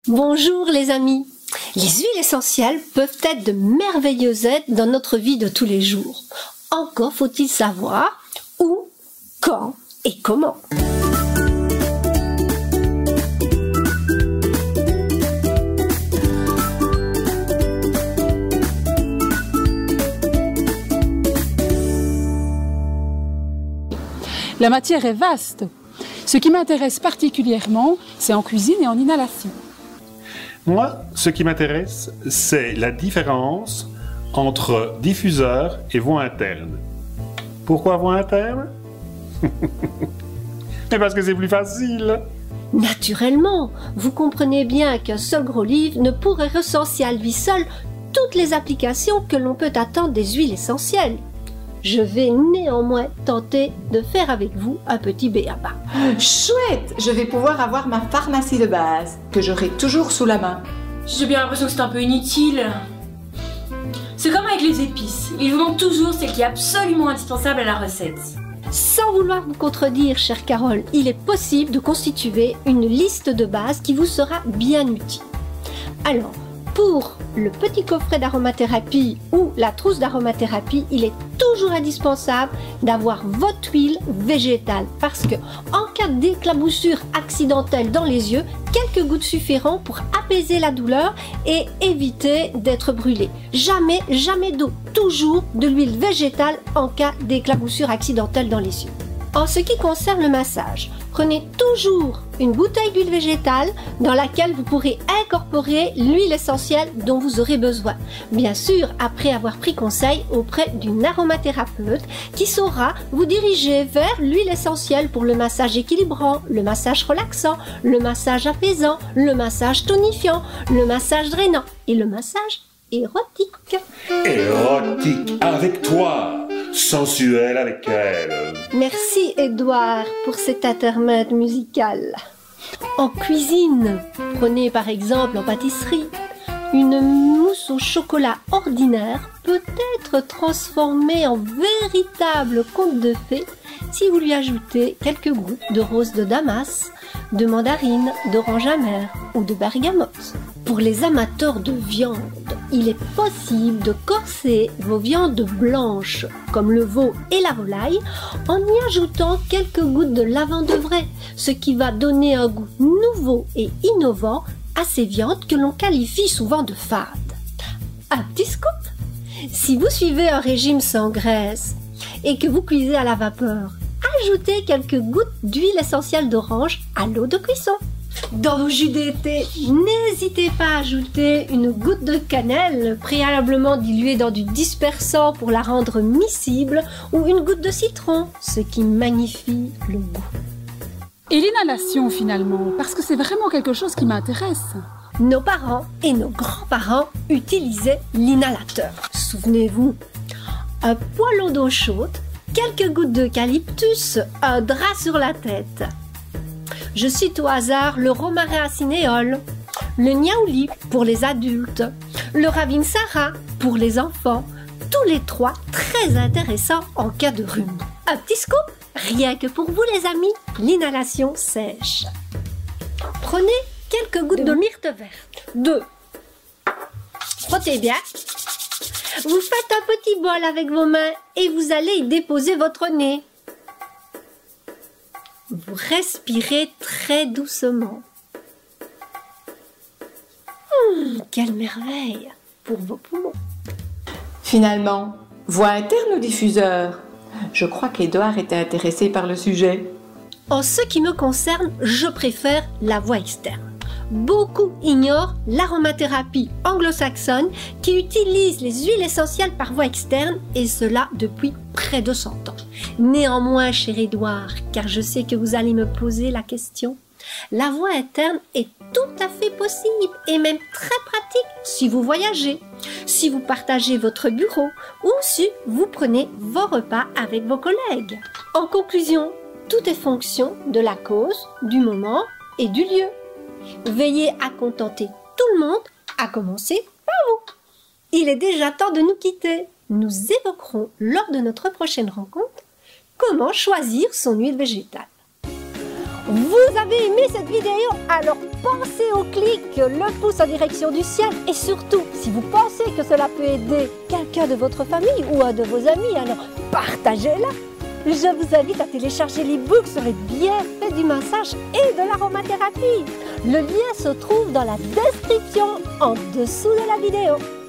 Bonjour les amis. Les huiles essentielles peuvent être de merveilleuses aides dans notre vie de tous les jours. Encore faut-il savoir où, quand et comment. La matière est vaste. Ce qui m'intéresse particulièrement, c'est en cuisine et en inhalation. Moi, ce qui m'intéresse, c'est la différence entre diffuseur et voie interne. Pourquoi voie interne? Mais parce que c'est plus facile. Naturellement, vous comprenez bien qu'un seul gros livre ne pourrait recenser à lui seul toutes les applications que l'on peut attendre des huiles essentielles. Je vais néanmoins tenter de faire avec vous un petit b.a.-ba. Chouette! Je vais pouvoir avoir ma pharmacie de base, que j'aurai toujours sous la main. J'ai bien l'impression que c'est un peu inutile. C'est comme avec les épices. Il vous manque toujours ce qui est absolument indispensable à la recette. Sans vouloir vous contredire, chère Carole, il est possible de constituer une liste de base qui vous sera bien utile. Alors, pour le petit coffret d'aromathérapie ou la trousse d'aromathérapie, il est toujours indispensable d'avoir votre huile végétale parce que en cas d'éclaboussure accidentelle dans les yeux, quelques gouttes suffiront pour apaiser la douleur et éviter d'être brûlé. Jamais d'eau, toujours de l'huile végétale en cas d'éclaboussure accidentelle dans les yeux. En ce qui concerne le massage, prenez toujours une bouteille d'huile végétale dans laquelle vous pourrez incorporer l'huile essentielle dont vous aurez besoin. Bien sûr, après avoir pris conseil auprès d'une aromathérapeute qui saura vous diriger vers l'huile essentielle pour le massage équilibrant, le massage relaxant, le massage apaisant, le massage tonifiant, le massage drainant et le massage érotique. Érotique avec toi, sensuel avec elle. Merci Édouard pour cet intermède musical. En cuisine, prenez par exemple en pâtisserie, une mousse au chocolat ordinaire peut être transformée en véritable conte de fées si vous lui ajoutez quelques gouttes de rose de Damas, de mandarine, d'orange amère ou de bergamote. Pour les amateurs de viande, il est possible de corser vos viandes blanches, comme le veau et la volaille, en y ajoutant quelques gouttes de lavande vraie, ce qui va donner un goût nouveau et innovant à ces viandes que l'on qualifie souvent de fades. Un petit scoop! Si vous suivez un régime sans graisse et que vous cuisez à la vapeur, ajoutez quelques gouttes d'huile essentielle d'orange à l'eau de cuisson. Dans vos jus d'été, n'hésitez pas à ajouter une goutte de cannelle préalablement diluée dans du dispersant pour la rendre miscible ou une goutte de citron, ce qui magnifie le goût. Et l'inhalation finalement, parce que c'est vraiment quelque chose qui m'intéresse. Nos parents et nos grands-parents utilisaient l'inhalateur. Souvenez-vous, un poêlon d'eau chaude, quelques gouttes d'eucalyptus, un drap sur la tête. Je cite au hasard le romarin à cinéole, le niaouli pour les adultes, le ravinsara pour les enfants, tous les trois très intéressants en cas de rhume. Un petit scoop, rien que pour vous les amis, l'inhalation sèche. Prenez quelques gouttes de myrte verte. 2. Frottez bien. Vous faites un petit bol avec vos mains et vous allez y déposer votre nez. Vous respirez très doucement. Quelle merveille pour vos poumons. Finalement, voie interne ou diffuseur? Je crois qu'Édouard était intéressé par le sujet. En ce qui me concerne, je préfère la voie externe. Beaucoup ignorent l'aromathérapie anglo-saxonne qui utilise les huiles essentielles par voie externe et cela depuis près de 100 ans. Néanmoins, cher Édouard, car je sais que vous allez me poser la question, la voie interne est tout à fait possible et même très pratique si vous voyagez, si vous partagez votre bureau ou si vous prenez vos repas avec vos collègues. En conclusion, tout est fonction de la cause, du moment et du lieu. Veillez à contenter tout le monde, à commencer par vous. Il est déjà temps de nous quitter. Nous évoquerons lors de notre prochaine rencontre comment choisir son huile végétale. Vous avez aimé cette vidéo? Alors pensez au clic, le pouce en direction du ciel et surtout, si vous pensez que cela peut aider quelqu'un de votre famille ou un de vos amis, alors partagez-la. Je vous invite à télécharger l'e-book sur les bienfaits du massage et de l'aromathérapie. Le lien se trouve dans la description en dessous de la vidéo.